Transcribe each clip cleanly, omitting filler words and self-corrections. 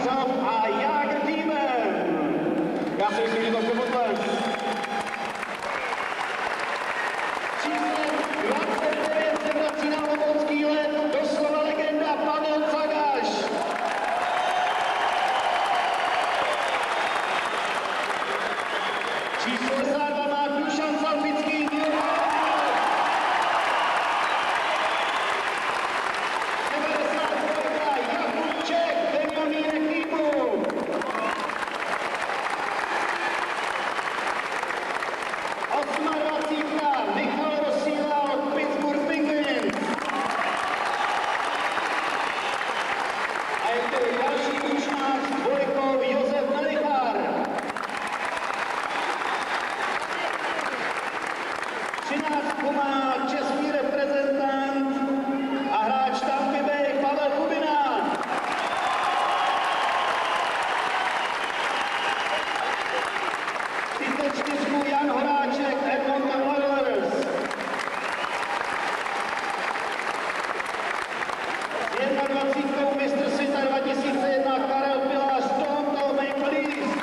Hařov a Jágr týmem. Já si myslím, že to je potlesk. Číslem 29 se vrací na olomoucký let doslova legenda Pavel Cagaš. Číslo 52 má Dušan Salpický. 92 Jakub Čech, Benjamínek týmu. 28 Michal Rosíla od Pittsburgh Penguins. A je to další účnář s dvojkou Josef Melichar. 13 má český reprezentant a hráč Tampy Bay Pavel Kubina. 34 Jan Horáček, Edmonton Oilers. 21 mistr světa 2001 Karel Pilář, Toronto Maple Leafs.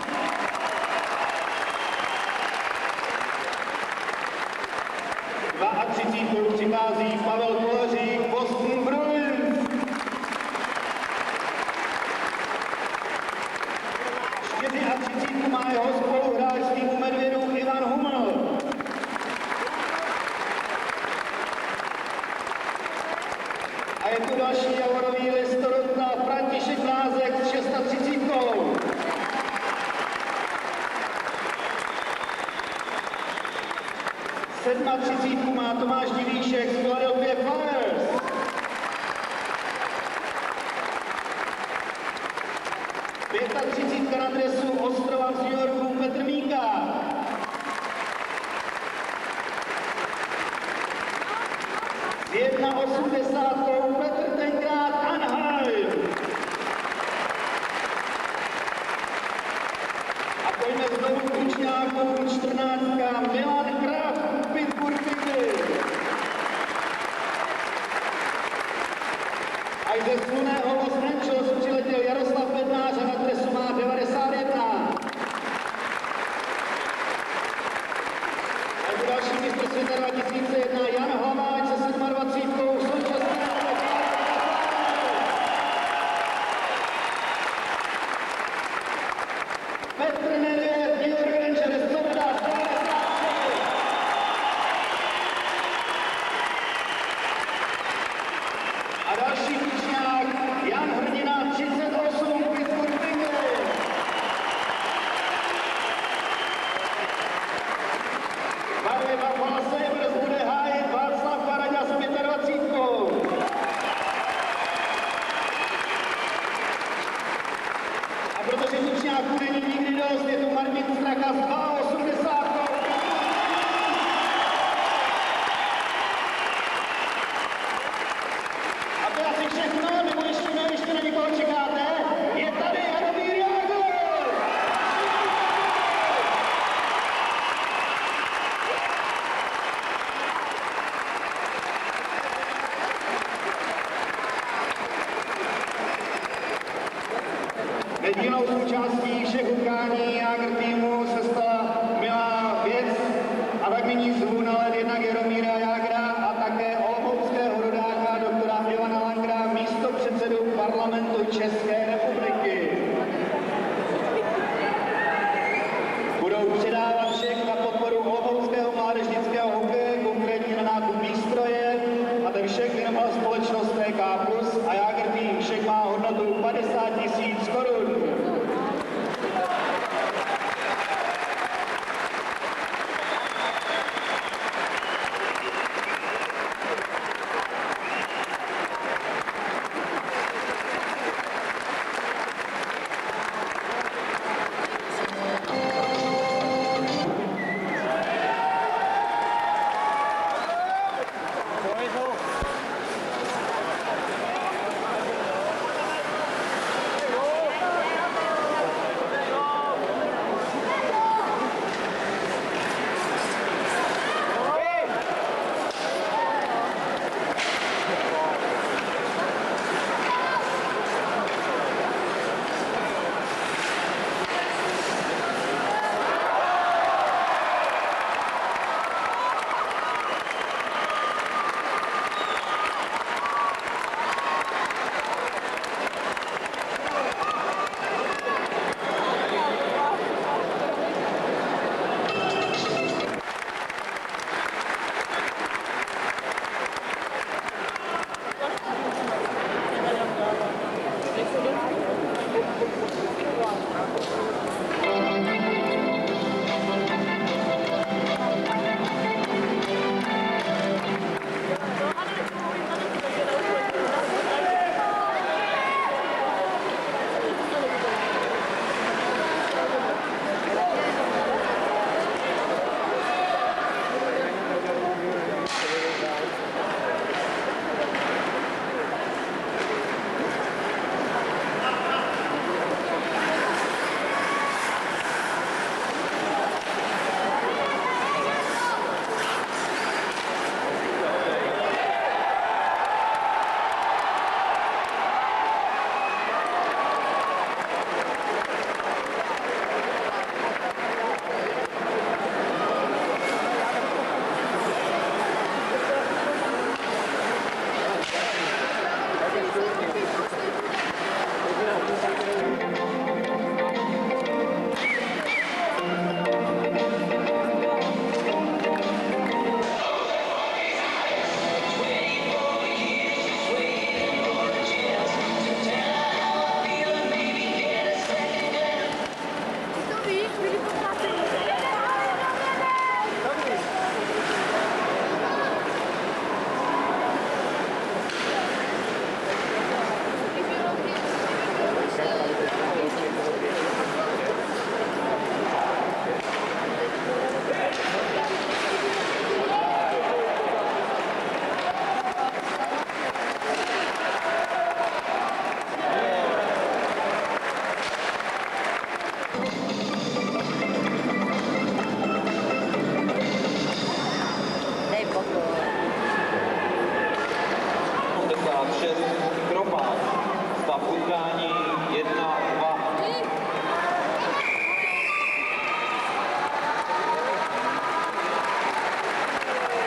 32 přichází Pavel Koleřík, Boston Bruins. 34 má jeho spoluhráč z týmu Medvědů Ivan Huml. A je tu další javorový list Toronto František Lázek s 36. 37 má Tomáš Divíšek z Philadelphia Flyers. 35 na dresu Ostrova z New Yorku Petr Míka. 81 Petr tenkrát Anaheim. A pojďme znovu k účňákům 14 Milan Kraft, Pittsburgh Penguins. A ze slunného Los Angeles přiletěl Jaroslav Bednář a na dresu má 91. A jako další mistr světa 2001 Jan Hlaváč se 27. současně. Petr Nedvěd, New York Rangers, Florida, 93. A další účňák Jan Hrdina, 38, Pittsburgh Penguins. Barvy Buffalo Sabres bude hájit Václav Varaďa s 25. A protože účňáků není nikdy dost, je tu Martin Straka s 82. A to je asi všechno, nebo ještě na někoho čekáte? Je tady Jaromír Jágr! Nedílnou součástí všech utkání Jágr týmu se stala milá věc a tak nyní zvu na led jednak Jaromíra Jágra a také olomouckého rodáka doktora Ivana Langra, místopředsedu parlamentu České republiky. Budou předávat všech na podporu olomouckého mládežnického hokeje, konkrétně na nákup výstroje a ten všech věnovala společnost TK Plus a Jágr tým všech má hodnotu 50 000 korun.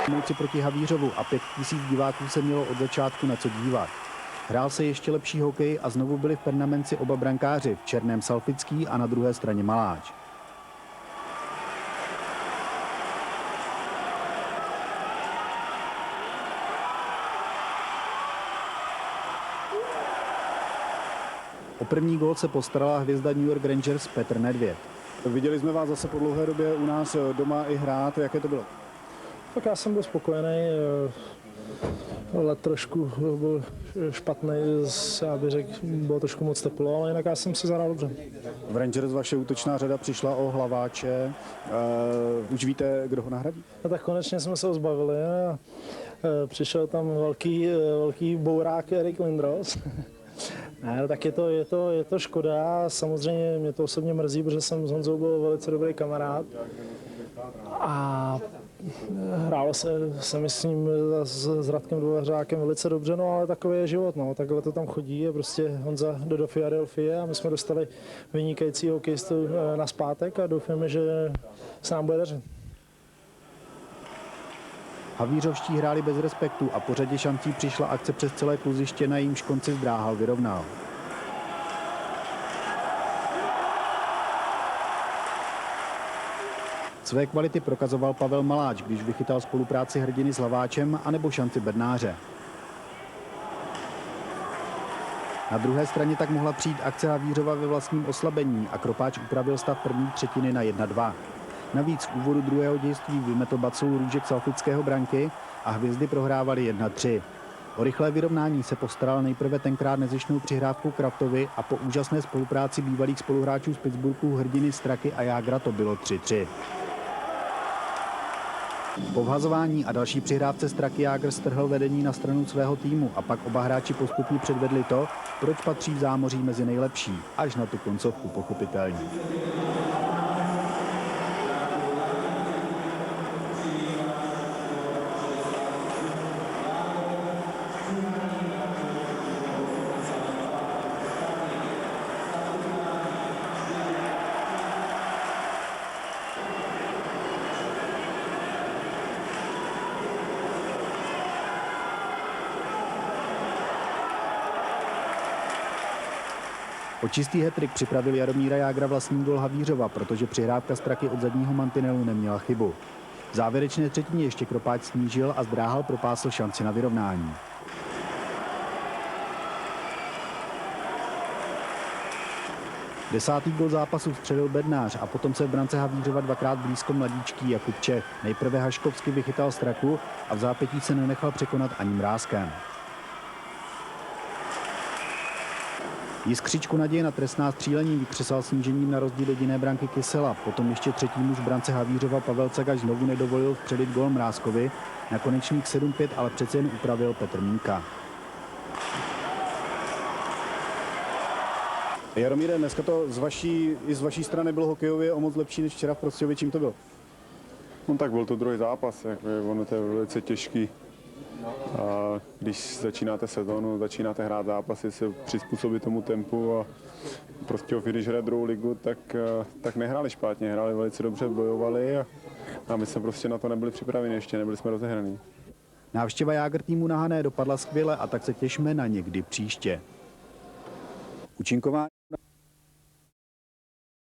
Olomouci proti Havířovu a 5 000 diváků se mělo od začátku na co dívat. Hrál se ještě lepší hokej a znovu byli v permanenci oba brankáři, v černém Salfický a na druhé straně Maláč. O první gól se postarala hvězda New York Rangers Petr Nedvěd. Viděli jsme vás zase po dlouhé době u nás doma i hrát. Jaké to bylo? Tak já jsem byl spokojený. Let trošku byl špatný, já bych řekl, bylo trošku moc teplo, ale jinak já jsem si zahrál dobře. V Rangers vaše útočná řada přišla o Hlaváče. Už víte, kdo ho nahradí? A tak konečně jsme se ho zbavili. Přišel tam velký bourák Erik Lindros. Ne, tak je to škoda. Samozřejmě mě to osobně mrzí, protože jsem s Honzou byl velice dobrý kamarád. A hrálo se myslím s Radkem Dvořákem velice dobře, no ale takový je život, no, takhle to tam chodí a prostě Honza jde do Philadelphie a my jsme dostali vynikající hokejistu nazpátek a doufáme, že se nám bude dařit. Havířovští hráli bez respektu a po řadě šancí přišla akce přes celé kluziště, na jejímž konci Zdráhal vyrovnal. Své kvality prokazoval Pavel Maláč, když vychytal spolupráci hrdiny s Hlaváčem anebo šanci Bednáře. Na druhé straně tak mohla přijít akce Havířova ve vlastním oslabení a Kropáč upravil stav první třetiny na 1-2. Navíc v úvodu druhého dějství vymetl Bacul růžek Salfického branky a hvězdy prohrávali 1-3. O rychlé vyrovnání se postaral nejprve tenkrát nezištnou přihrávkou Kraftovi a po úžasné spolupráci bývalých spoluhráčů z Pittsburghu hrdiny Straky a Jágra to bylo 3-3. Po vhazování a další přihrávce Straky Jágr strhl vedení na stranu svého týmu a pak oba hráči postupně předvedli to, proč patří v zámoří mezi nejlepší, až na tu koncovku pochopitelně. O čistý hat-trick připravil Jaromíra Jágra vlastní gól Havířova, protože přihrávka Straky od zadního mantinelu neměla chybu. V závěrečné třetině ještě Kropáč snížil a Zdráhal propásl šanci na vyrovnání. Desátý gól zápasu vstřelil Bednář a potom se v brance Havířova dvakrát blízko mladíčký Jakub Čech. Nejprve Haškovsky vychytal Straku a v zápětí se nenechal překonat ani mrázkem. Jiskřičku naděje na trestná střílení vykřesal snížením na rozdíl jediné branky Kysela. Potom ještě třetí muž brance Havířova Pavel Cagaš znovu nedovolil vstřelit gól Mrázkovi. Na konečných 7-5 ale přece jen upravil Petr Mínka. Jaromíre, dneska to i z vaší strany bylo hokejově o moc lepší než včera v Prostějově. Čím to bylo? No tak byl to druhý zápas, ono to je velice těžký. A když začínáte sezónu, začínáte hrát zápasy, se přizpůsobit tomu tempu a prostě když hraje druhou ligu, tak nehráli špatně, hráli velice dobře, bojovali a my jsme prostě na to nebyli připraveni ještě, nebyli jsme rozehraní. Návštěva Jágr týmu na Hané dopadla skvěle a tak se těšme na někdy příště. Účinkování